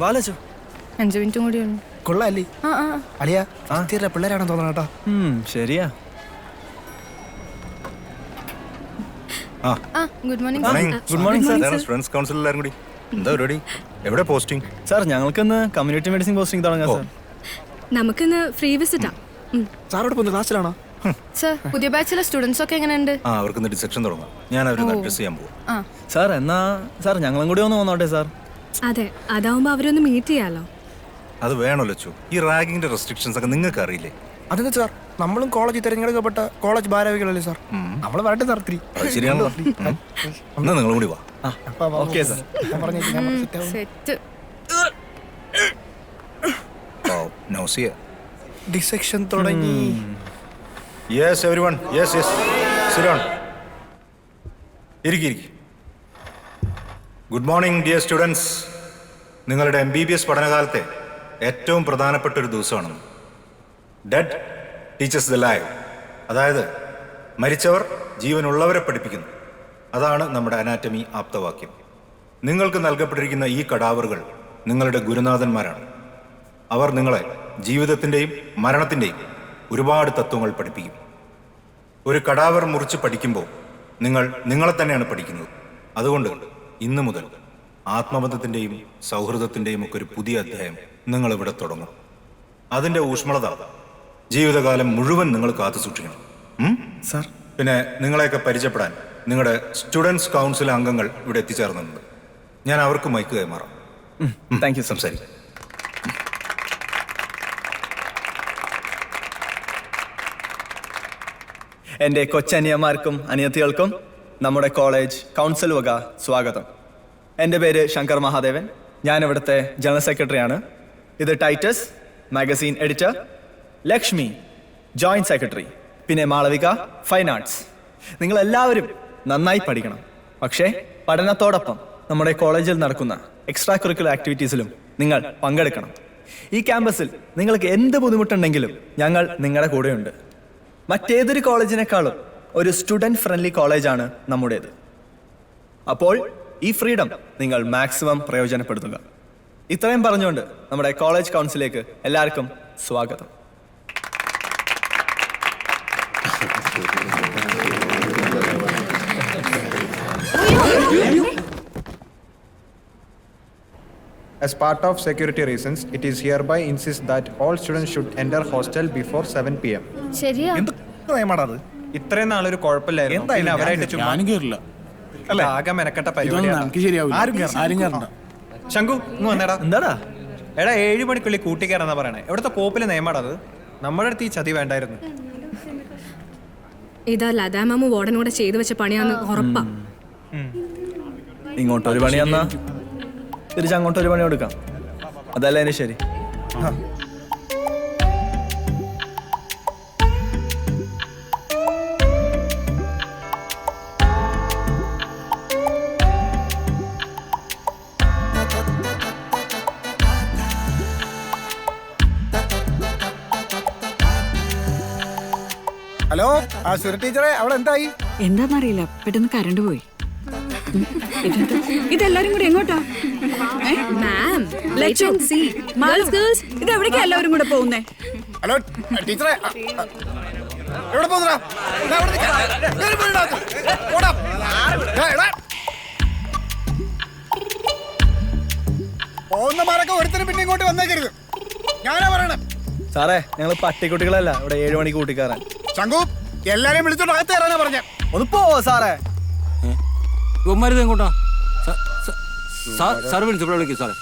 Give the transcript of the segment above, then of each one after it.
വാലച്ചു 5 മിനിറ്റും കൂടി ഉണ്ട്. കൊള്ളാല്ലേ അളിയാ പിള്ളേരാണെന്ന് തോന്നണം കേട്ടോ. ശരിയാ. Good morning. Good morning sir. Students council എല്ലാവരും കൂടി എന്താ പരിപാടി? എവിടെ പോസ്റ്റിംഗ്? സാർ ഞങ്ങൾക്കിന്ന് കമ്മ്യൂണിറ്റി മെഡിസിൻ പോസ്റ്റിംഗ് തുടങ്ങാം സാർ. നമുക്കിന്ന് ഫ്രീ വിസിറ്റാ. സാറോട് പോകുന്നത് ക്ലാസ്സിലാണോ? സർ പുതിയ ബാച്ചിലെ സ്റ്റുഡൻസ് ഒക്കെ എങ്ങനെയുണ്ട്? അവർക്ക് ഡിസെക്ഷൻ തുടങ്ങാം. ഞാൻ അവരെ അഡ്രസ് ചെയ്യാൻ പോകും. സാർ എന്നാ സാർ ഞങ്ങളും കൂടി ഒന്ന് വന്നോട്ടെ സാർ. അതെ, അതാവുമ്പോ അവരൊന്ന് മീറ്റ് ചെയ്യാലോ. അത് വേണമല്ലോ ചോ. ഈ റാഗിങ്ങിന്റെ റെസ്ട്രിക്ഷൻസ് ഒക്കെ നിങ്ങൾക്ക് അറിയില്ലേ? അതെന്താ സാർ, നമ്മളും കോളേജിൽ തിരഞ്ഞെടുക്കപ്പെട്ട കോളേജ് ഭാരവാഹികളല്ലേ സാർ. നമ്മൾ വരട്ടെ സാർ. ശരിയാണല്ലോ. എന്നാ നിങ്ങളും കൂടി വാ. Okay sir. സെറ്റ്. ഡിസെക്ഷൻ തുടങ്ങി. Yes everyone. Yes yes sit down. ഇരിക്ക്. Good morning dear students. നിങ്ങളുടെ MBBS പഠനകാലത്തെ ഏറ്റവും പ്രധാനപ്പെട്ട ഒരു ദിവസമാണ്. Dead teachers the live. അതായത് മരിച്ചവർ ജീവനുള്ളവരെ പഠിപ്പിക്കുന്നു. അതാണ് നമ്മുടെ അനാറ്റമി ആപ്തവാക്യം. നിങ്ങൾക്ക് നൽകപ്പെട്ടിരിക്കുന്ന ഈ കടാവറുകൾ നിങ്ങളുടെ ഗുരുനാഥന്മാരാണ്. അവർ നിങ്ങളെ ജീവിതത്തിൻ്റെയും മരണത്തിൻ്റെയും ഒരുപാട് തത്വങ്ങൾ പഠിപ്പിക്കും. ഒരു കടാവർ മുറിച്ച് പഠിക്കുമ്പോൾ നിങ്ങൾ നിങ്ങളെ തന്നെയാണ് പഠിക്കുന്നത്. അതുകൊണ്ട് ഇന്നു മുതൽ ആത്മബന്ധത്തിൻ്റെയും സൗഹൃദത്തിൻ്റെയും ഒക്കെ ഒരു പുതിയ അധ്യായം നിങ്ങളിവിടെ തുടങ്ങും. അതിൻ്റെ ഊഷ്മളത ജീവിതകാലം മുഴുവൻ നിങ്ങൾ കാത്തു സൂക്ഷിക്കണം സാർ. പിന്നെ നിങ്ങളെയൊക്കെ പരിചയപ്പെടാൻ നിങ്ങളുടെ സ്റ്റുഡൻസ് കൗൺസിൽ അംഗങ്ങൾ ഇവിടെ എത്തിച്ചേർന്നിട്ടുണ്ട്. ഞാൻ അവർക്ക് മൈക്ക് കൈമാറാം. Thank you. സംസാരിക്കും. എൻ്റെ കൊച്ചനിയന്മാർക്കും അനിയത്തികൾക്കും നമ്മുടെ കോളേജ് കൗൺസിൽ വക സ്വാഗതം. എൻ്റെ പേര് ശങ്കർ മഹാദേവൻ. ഞാൻ ഇവിടുത്തെ ജനറൽ സെക്രട്ടറിയാണ്. ഇത് Titus magazine editor, Lakshmi joint secretary, പിന്നെ മാളവിക ഫൈൻ ആർട്സ്. നിങ്ങളെല്ലാവരും നന്നായി പഠിക്കണം. പക്ഷേ പഠനത്തോടൊപ്പം നമ്മുടെ കോളേജിൽ നടക്കുന്ന എക്സ്ട്രാ കരിക്കുലർ ആക്ടിവിറ്റീസിലും നിങ്ങൾ പങ്കെടുക്കണം. ഈ ക്യാമ്പസിൽ നിങ്ങൾക്ക് എന്ത് ബുദ്ധിമുട്ടുണ്ടെങ്കിലും ഞങ്ങൾ നിങ്ങളുടെ കൂടെയുണ്ട്. മറ്റേതൊരു കോളേജിനേക്കാളും ഒരു സ്റ്റുഡൻറ് ഫ്രണ്ട്ലി കോളേജാണ് നമ്മുടേത്. അപ്പോൾ ഈ ഫ്രീഡം നിങ്ങൾ മാക്സിമം പ്രയോജനപ്പെടുത്തുക. ഇത്രയും പറഞ്ഞുകൊണ്ട് നമ്മുടെ കോളേജ് കൗൺസിലേക്ക് എല്ലാവർക്കും സ്വാഗതം. As part of security reasons, it is hereby insist that all students should enter hostel before 7 PM. ശരിയാ. ഇത്രയും നാളൊരു കുഴപ്പമില്ലായിരുന്നു. അവരായിട്ട് ചുമ്മാ ആകെ മെനക്കെട്ട പരിപാടിയാണ്. ശങ്കു ഇങ്ങ് വന്നേടാ. എന്താടാ? എടാ 7 മണിക്കുള്ളിൽ കൂട്ടിക്കയറാന്നാ പറയണേ. എവിടുത്തെ കോപ്പിലെ നിയമാടത്? നമ്മുടെ അടുത്ത് ഈ ചതി വേണ്ടായിരുന്നു. ഇതാ ലതാമാമ വാർഡനോടെ ചെയ്തു വെച്ച പണിയാന്ന് ഉറപ്പാ. ഇങ്ങോട്ടൊരു പണി തന്നാ തിരിച്ചങ്ങോട്ടൊരു പണി കൊടുക്കാം. അതല്ലേ എന്നെ ശരി. ഹലോ, ടീച്ചറെ അവിടെ എന്തായി? എന്താന്നറിയില്ല, പെട്ടെന്ന് കറണ്ട് പോയി. ഇതെല്ലാരും കൂടി എങ്ങോട്ടാ? ഇതെവിടേക്കാ എല്ലാവരും കൂടെ പോകുന്നേ? ഹലോ ടീച്ചറെ, എവിടെ പോകുന്നടാ? പോകുന്നമാരൊക്കെ ഒരുത്തരും പിന്നെ ഇങ്ങോട്ട് വന്നേക്കരുത്. ഞാനാ പറയണേ. സാറേ, ഞങ്ങൾ പട്ടിക്കുട്ടികളല്ല, ഇവിടെ 7 മണിക്ക് കൂട്ടിക്കാറാൻ. ശങ്കു, എല്ലാരെയും വിളിച്ചോണ്ട് അകത്ത് കയറാനാ പറഞ്ഞ. ഒന്ന് പോവോ സാറേ? ഇവന്മാരിത് എങ്ങോട്ടാ? സാർ വിളിച്ചപ്പോഴേ വിളിക്കും സാറേ.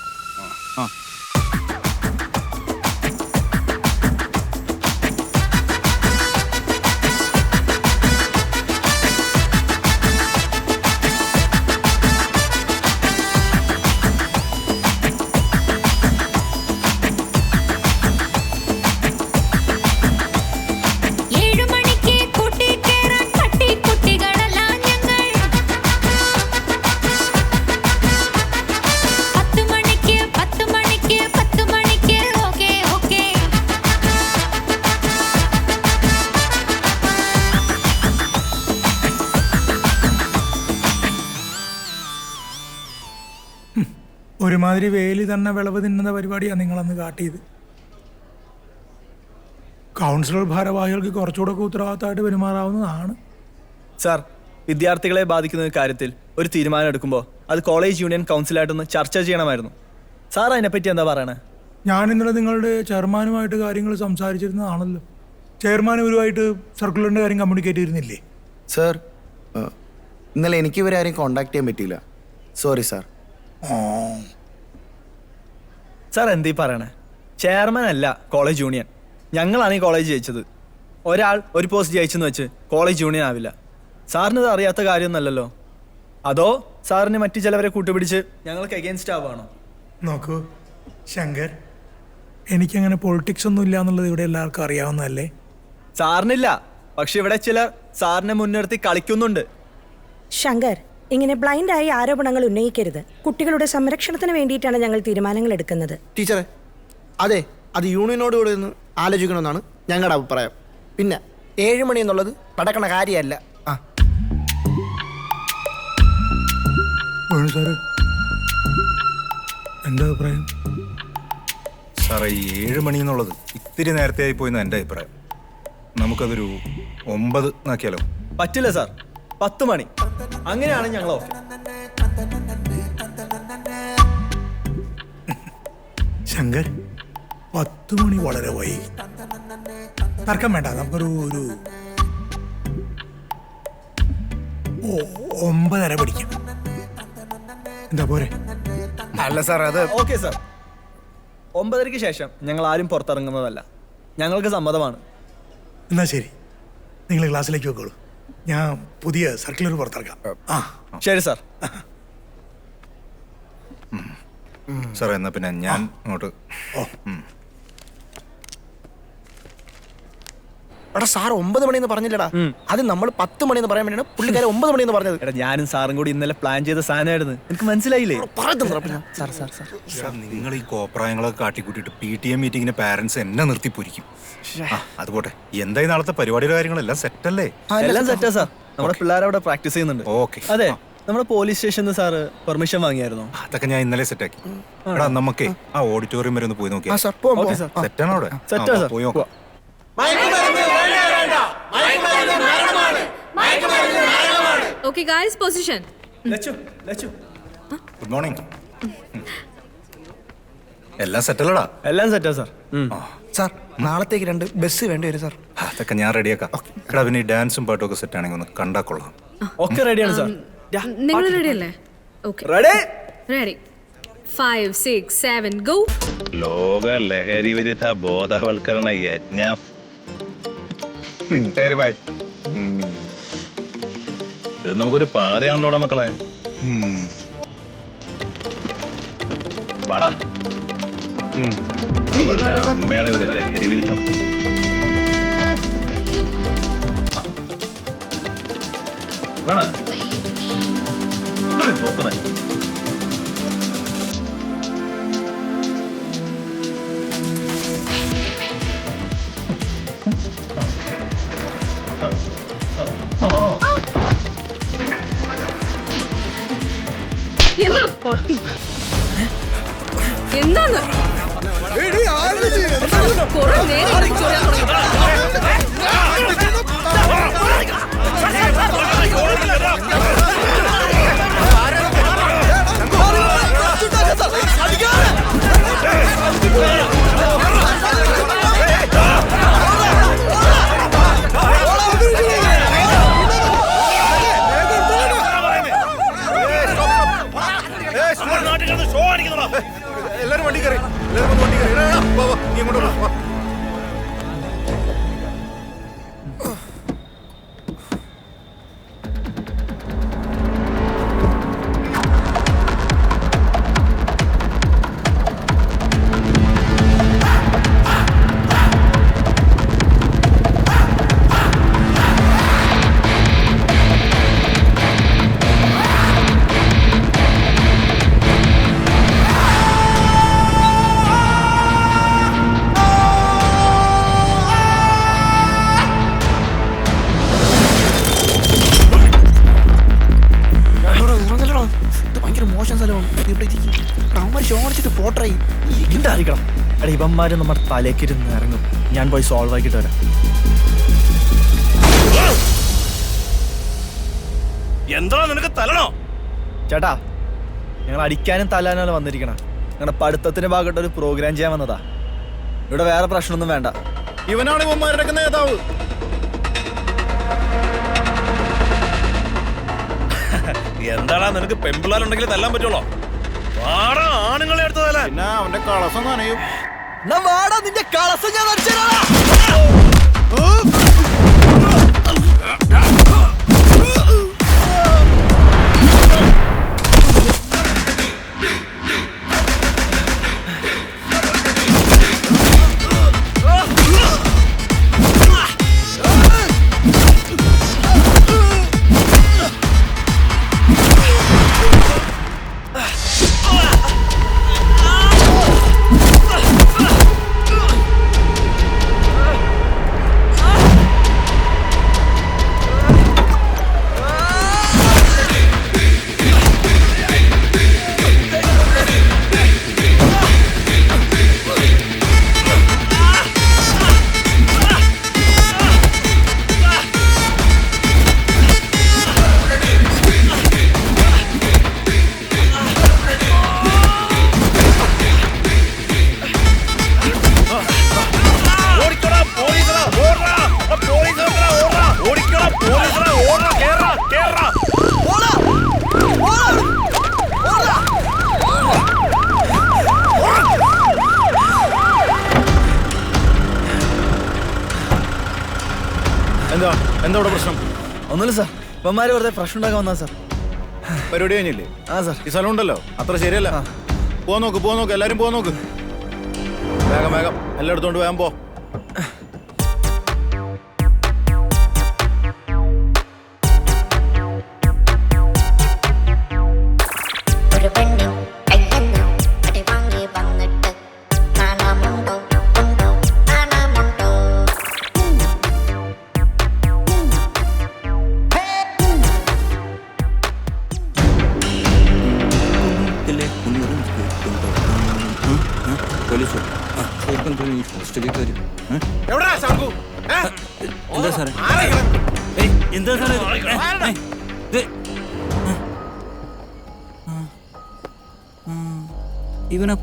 ഒരുമാതിരി വേലി തന്നെ വിളവ് തിന്നുന്ന പരിപാടിയാണ് നിങ്ങളന്ന് കാട്ടിയത്. കൗൺസിലർ ഭാരവാഹികൾക്ക് കുറച്ചുകൂടെ ഉത്തരവാദിത്തമായിട്ട് പെരുമാറാവുന്നതാണ്. സാർ, വിദ്യാർത്ഥികളെ ബാധിക്കുന്ന കാര്യത്തിൽ ഒരു തീരുമാനം എടുക്കുമ്പോൾ അത് കോളേജ് യൂണിയൻ കൗൺസിലായിട്ടൊന്ന് ചർച്ച ചെയ്യണമായിരുന്നു. സാർ അതിനെപ്പറ്റി എന്താ പറയണേ? ഞാൻ ഇന്നലെ നിങ്ങളുടെ ചെയർമാനുമായിട്ട് കാര്യങ്ങൾ സംസാരിച്ചിരുന്നതാണല്ലോ. ചെയർമാൻ ഇവരുമായിട്ട് സർക്കുലറിൻ്റെ കാര്യം കമ്മ്യൂണിക്കേറ്റ് ചെയ്തിരുന്നില്ലേ? സാർ, ഇന്നലെ എനിക്ക് ഇവരെ ആരെയും കോണ്ടാക്ട് ചെയ്യാൻ പറ്റിയില്ല. Sorry sir. സാർ എന്തീ പറയണേ? ചെയർമാൻ അല്ല കോളേജ് യൂണിയൻ. ഞങ്ങളാണ് ഈ കോളേജ് ജയിച്ചത്. ഒരാൾ ഒരു പോസ്റ്റ് ജയിച്ചെന്ന് വെച്ച് കോളേജ് യൂണിയൻ ആവില്ല. സാറിന് ഇത് അറിയാത്ത കാര്യമൊന്നുമല്ലല്ലോ. അതോ സാറിന് മറ്റു ചിലവരെ കൂട്ടുപിടിച്ച് ഞങ്ങൾക്ക് എഗെയിൻസ്റ്റ് ആവുകയാണോ? നോക്കൂ ശങ്കർ, എനിക്കങ്ങനെ പൊളിറ്റിക്സ് ഒന്നും ഇല്ല എന്നുള്ളത് ഇവിടെ എല്ലാവർക്കും അറിയാവുന്നതല്ലേ? സാറിനില്ല, പക്ഷെ ഇവിടെ ചിലർ സാറിനെ മുൻനിർത്തി കളിക്കുന്നുണ്ട്. ശങ്കർ, ഇങ്ങനെ ബ്ലൈൻഡായി ആരോപണങ്ങൾ ഉന്നയിക്കരുത്. കുട്ടികളുടെ സംരക്ഷണത്തിന് വേണ്ടിയിട്ടാണ് ഞങ്ങൾ തീരുമാനങ്ങൾ എടുക്കുന്നത്. ടീച്ചറെ, അതെ, അത് യൂണിയനോട് കൂടെ ഒന്ന് ആലോചിക്കണമെന്നാണ് ഞങ്ങളുടെ അഭിപ്രായം. പിന്നെ 7 മണി എന്നുള്ളത് നടക്കണ കാര്യമല്ല. സാറ് എന്താ അഭിപ്രായം? സാറേ, ഈ 7 മണി എന്നുള്ളത് ഇത്തിരി നേരത്തെ ആയി പോയെന്ന് എൻ്റെ അഭിപ്രായം. നമുക്കതൊരു 9 ആക്കിയാലോ? പറ്റില്ല സാർ, 10 മണി. അങ്ങനെയാണ് ഞങ്ങൾ ഓക്കെ. ശങ്കർ, 10 മണി വളരെ വൈകി. തർക്കം വേണ്ട, നമുക്കൊരു 9:30 പിടിക്കാം. എന്താ പോരെ? അല്ല സാർ, അത് ഓക്കെ സാർ. 9:30-ക്ക് ശേഷം ഞങ്ങൾ ആരും പുറത്തിറങ്ങുന്നതല്ല. ഞങ്ങൾക്ക് സമ്മതമാണ്. എന്നാ ശരി, നിങ്ങൾ ക്ലാസ്സിലേക്ക് വെക്കോളൂ. ഞാൻ പുതിയ സർക്കുലർ പുറത്തിറക്കാം. ശരി സാർ. സാറേ, എന്നാ പിന്നെ ഞാൻ അങ്ങോട്ട്. എടാ സാർ 9 മണിയെന്ന് പറഞ്ഞില്ലടാ. അത് നമ്മൾ 10 മണിയെന്ന് പറയാൻ വേണ്ടിയാണ് പുള്ളിക്കാരെ 9 മണിയെന്ന് പറഞ്ഞത്. എടാ, ഞാനും സാറും കൂടി ഇന്നലെ പ്ലാൻ ചെയ്ത സാധനമായിരുന്നു. എനിക്ക് മനസ്സിലായില്ലേ? നിങ്ങൾ ഈ കോപ്രായങ്ങളൊക്കെ കാട്ടിക്കൂട്ടിയിട്ട് PTA മീറ്റിങ്ങിന് പാരന്റ്സ് എന്നെ നിർത്തി പൊരിക്കും. അതുപോട്ടെ, എന്തായി നാളത്തെ പരിപാടിയുടെ കാര്യങ്ങളെല്ലാം സെറ്റല്ലേ? എല്ലാം സെറ്റാ സാർ. നമ്മുടെ പിള്ളേർ അവിടെ പ്രാക്ടീസ് ചെയ്യുന്നുണ്ട്. ഓക്കെ. അതെ, നമ്മുടെ പോലീസ് സ്റ്റേഷനിൽ സാറ് പെർമിഷൻ വാങ്ങിയായിരുന്നു. അതൊക്കെ ഞാൻ ഇന്നലെ സെറ്റാക്കി. എടാ, നമുക്കേ ആ ഓഡിറ്റോറിയം വരെ ഒന്ന് പോയി നോക്കിയാ. സെറ്റാണോ അവിടെ? സെറ്റാ സാർ. പോയി നോക്കാം. Okay guys, position. Good morning. എല്ലാം സെറ്റല്ലടാ? എല്ലാം സെറ്റാ സാർ. സാർ, നാളത്തേക്ക് 2 ബസ് വേണ്ടി വരും സാർ. അതൊക്കെ ഞാൻ റെഡിയാക്കാം. എടാ, പിന്നെ ഈ ഡാൻസും പാട്ടും ഒക്കെ സെറ്റ് ആണെങ്കിൽ ഒന്ന് കണ്ടാ കൊള്ളാം. ഒക്കെ റെഡിയാണ് സാർ. നിങ്ങൾ റെഡി അല്ലേ? Okay, ready. റെഡി. 5, 6, 7 ഗോ. ലോക ലഹരി വിരുദ്ധ ബോധവൽക്കരണ യജ്ഞം. ഇത് നമുക്കൊരു പാതയാണല്ലോടാ മക്കളെ. അമ്മയാണ് ഒരു ലഹരി വിരുദ്ധം. നോക്കണേ. എന്താണ്? കുറെ നേരം ചൊറിയാൻ തുടങ്ങി. എല്ലാരും വണ്ടി കയറി. എല്ലാരും വണ്ടി കയറി. നീ അങ്ങോട്ട് ഉണ്ടായിരിക്കണം. എടാ ഇവന്മാര് നമ്മുടെ തലേക്കിരുന്ന് ഇറങ്ങും. ഞാൻ പോയി സോൾവ് ആക്കിയിട്ട് വരാം. എന്താ നിനക്ക് തലണോ? ചേട്ടാ ഞങ്ങൾ അടിക്കാനും തല്ലാനും വന്നിരിക്കണം. ഞങ്ങളുടെ പഠിത്തത്തിന്റെ ഭാഗമായിട്ട് ഒരു പ്രോഗ്രാം ചെയ്യാൻ വന്നതാ. ഇവിടെ വേറെ പ്രശ്നമൊന്നും വേണ്ട. ഇവനാണ് ഇവന്മാരുടെ നേതാവ്. എന്താടാ നിനക്ക് പെമ്പിള്ളാരുണ്ടെങ്കിൽ തല്ലാൻ പറ്റുള്ളോ? വാടാ ആണുങ്ങളെ എടുത്ത് തല്ലാൻ. പിന്നെ അവന്റെ കളസം നനയും. വാടാ നിന്റെ കളസം ഞാൻ അടിച്ചുതരാടാ. എന്താ ഇവിടെ പ്രശ്നം? ഒന്നുമില്ല സാർ, ഇവന്മാര് വെറുതെ പ്രശ്നം ഉണ്ടാക്കാൻ വന്നാ സാർ. പരിപാടി കഴിഞ്ഞില്ലേ? ആ സാർ. ഈ സ്ഥലം ഉണ്ടല്ലോ അത്ര ശരിയല്ല. പോവാൻ നോക്ക് എല്ലാരും പോവാൻ നോക്ക്. വേഗം എല്ലാം എടുത്തോണ്ട് വേഗം പോ. എന്താ സാറേ? എന്താ സാറേ? ഇവനെ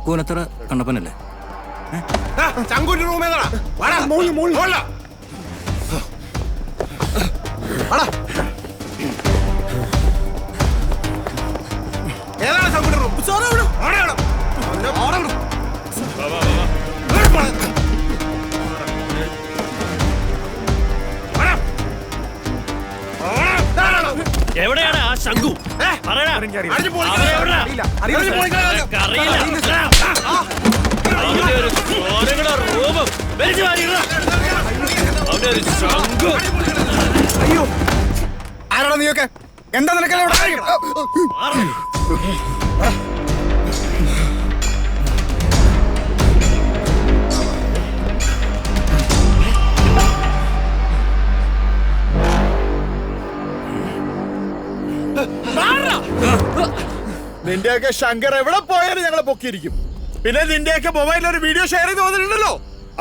കൂനത്തറ കണ്ണപ്പനല്ലേ? എവിടെയാണ് ആ ശംഖു? ആരാടാ നീയൊക്കെ? എന്താ നിനക്ക് നിന്റെയൊക്കെ ശങ്കർ എവിടെ പോയാലും ഞങ്ങളെ പൊക്കിയിരിക്കും. പിന്നെ നിന്റെയൊക്കെ മൊബൈലിൽ ഒരു വീഡിയോ ഷെയർ ചെയ്ത് വന്നിട്ടുണ്ടല്ലോ,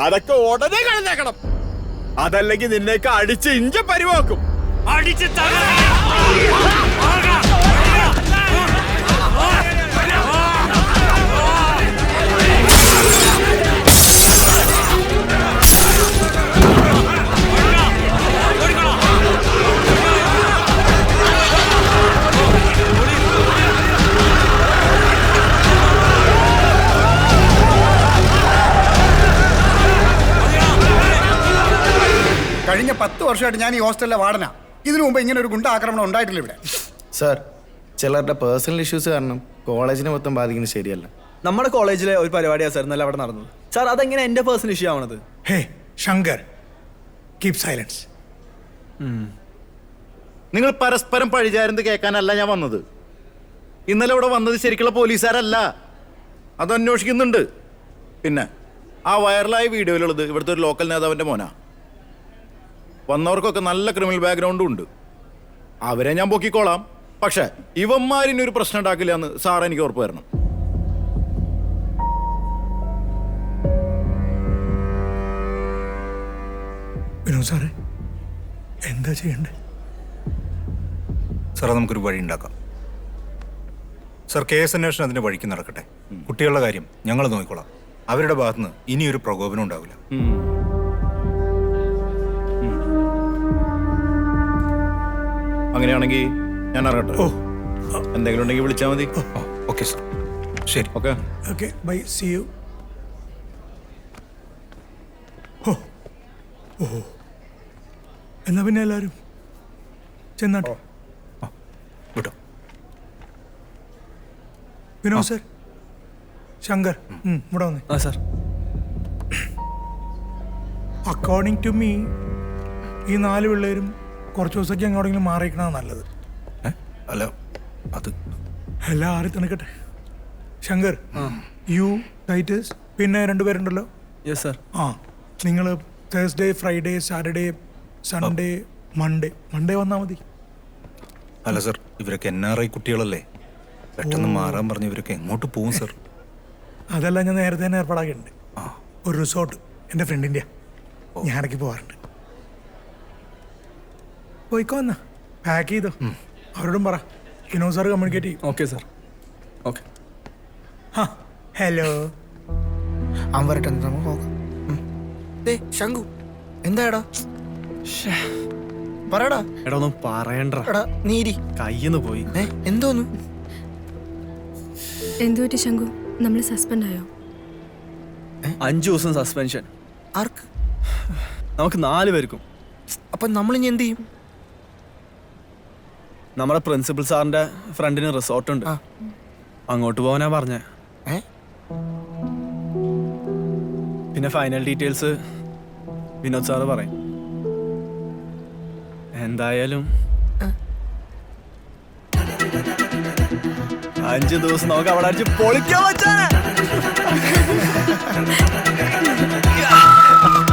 അതൊക്കെ ഉടനെ കളഞ്ഞേക്കണം. അതല്ലെങ്കിൽ നിന്നെയൊക്കെ അടിച്ച് ഇഞ്ച പരിവാക്കും. അടിച്ച് കഴിഞ്ഞ 10 വർഷമായിട്ട് ഞാൻ ഈ ഹോസ്റ്റലിലെ വാർഡനാ. ഇതിനു മുമ്പ് ഇങ്ങനെ ഒരു ഗുണ്ട ആക്രമണം ഉണ്ടായിട്ടില്ല ഇവിടെ. സാർ, ചിലരുടെ പേഴ്സണൽ ഇഷ്യൂസ് കാരണം കോളേജിനെ മൊത്തം ബാധിക്കുന്നത് ശരിയല്ല. നമ്മുടെ കോളേജിലെ ഒരു പരിപാടിയാണ് സാർ ഇന്നലെ അവിടെ നടന്നത്. സാർ അതെങ്ങനെ എൻ്റെ പേഴ്സണൽ ഇഷ്യൂ ആവണത്? ഹേ ശങ്കർ, കീപ് സൈലൻസ്. നിങ്ങൾ പരസ്പരം പഴിചാരുന്നത് കേൾക്കാനല്ല ഞാൻ വന്നത്. ഇന്നലെ ഇവിടെ വന്നത് ശരിക്കുള്ള പോലീസുകാരല്ല, അത് അന്വേഷിക്കുന്നുണ്ട്. പിന്നെ ആ വൈറലായ വീഡിയോയിലുള്ളത് ഇവിടുത്തെ ഒരു ലോക്കൽ നേതാവിൻ്റെ മോനാ. വന്നവർക്കൊക്കെ നല്ല ക്രിമിനൽ ബാക്ക്ഗ്രൗണ്ടും ഉണ്ട്. അവരെ ഞാൻ പൊക്കിക്കോളാം. പക്ഷെ ഇവന്മാരിനൊരു പ്രശ്നം ഉണ്ടാക്കില്ല എന്ന് സാർ എനിക്ക് ഉറപ്പ് തരണം. വിനോദ് സാറേ എന്താ ചെയ്യണ്ടേ? സാറേ നമുക്കൊരു വഴി ഉണ്ടാക്കാം. സാർ കേസ് അന്വേഷണം അതിന്റെ വഴിക്ക് നടക്കട്ടെ. കുട്ടികളുടെ കാര്യം ഞങ്ങൾ നോക്കിക്കോളാം. അവരുടെ ഭാഗത്തുനിന്ന് ഇനിയൊരു പ്രകോപനം ഉണ്ടാവില്ല. അങ്ങനെയാണെങ്കിൽ ഞാൻ ഇറങ്ങട്ടെ. എന്തെങ്കിലും ഉണ്ടെങ്കിൽ വിളിച്ചാൽ മതി. Okay sir. ശരി. Okay. Okay bye, see you. ഓ എന്നാ പിന്നെ എല്ലാവരും ചെന്നാട്ടെ. വിട്ടോ. വിനോദ് സർ, ശങ്കർ ഇവിടെ വന്നേ. ആ സാർ. അക്കോർഡിംഗ് ടു മീ ഈ 4 പിള്ളേരും കുറച്ച് ദിവസത്തേക്ക് അങ്ങോട്ടെങ്കിലും മാറിയിക്കണതാണ് നല്ലത്. അല്ല അത് എല്ലാം ആറി തണുക്കട്ടെ. ശങ്കർ, യു, ടൈറ്റസ്, പിന്നെ 2 പേരുണ്ടല്ലോ. Yes sir. ആ, നിങ്ങൾ Thursday, Friday, Saturday, Sunday, Monday വന്നാൽ മതി. അല്ല സാർ, ഇവരൊക്കെ NRI കുട്ടികളല്ലേ, പെട്ടെന്ന് മാറാൻ പറഞ്ഞ് ഇവരൊക്കെ എങ്ങോട്ട് പോകും സാർ? അതെല്ലാം ഞാൻ നേരത്തെ തന്നെ ഏർപ്പാടാക്കിയിട്ടുണ്ട്. ഒരു റിസോർട്ട് എൻ്റെ ഫ്രണ്ടിൻ്റെ, ഞാൻ ഇടയ്ക്ക് പോകാറുണ്ട്. പോയിക്കോ എന്നാ, പാക്ക് ചെയ്തോ. അവരോടും പറ വിനോദ് സാർ കമ്മ്യൂണിക്കേറ്റ് ചെയ്യും. Okay sir. ഓക്കെ. ഹലോ. അവൻ വരട്ടെ, നമുക്ക് പോകാം. ശങ്കു എന്താടാ പറയടാ. എടാ ഒന്നും പറയണ്ട. എടാ നീരി കയ്യിന്ന് പോയി. എന്തോന്നു? എന്തുപറ്റി ശങ്കു? നമ്മൾ സസ്പെൻഡ് ആയോ? 5 ദിവസം സസ്പെൻഷൻ. ആർക്ക്? നമുക്ക് 4 പേർക്കും. അപ്പൊ നമ്മളിനി എന്ത് ചെയ്യും? നമ്മുടെ പ്രിൻസിപ്പൽ സാറിന്റെ ഫ്രണ്ടിന് റിസോർട്ടുണ്ട്, അങ്ങോട്ട് പോകാനാ പറഞ്ഞേ. പിന്നെ ഫൈനൽ ഡീറ്റെയിൽസ് വിനോദ് സാറ് പറയും. എന്തായാലും 5 ദിവസം നമുക്ക് അവിടെ അടിച്ച് പൊളിക്കാൻ പറ്റാ.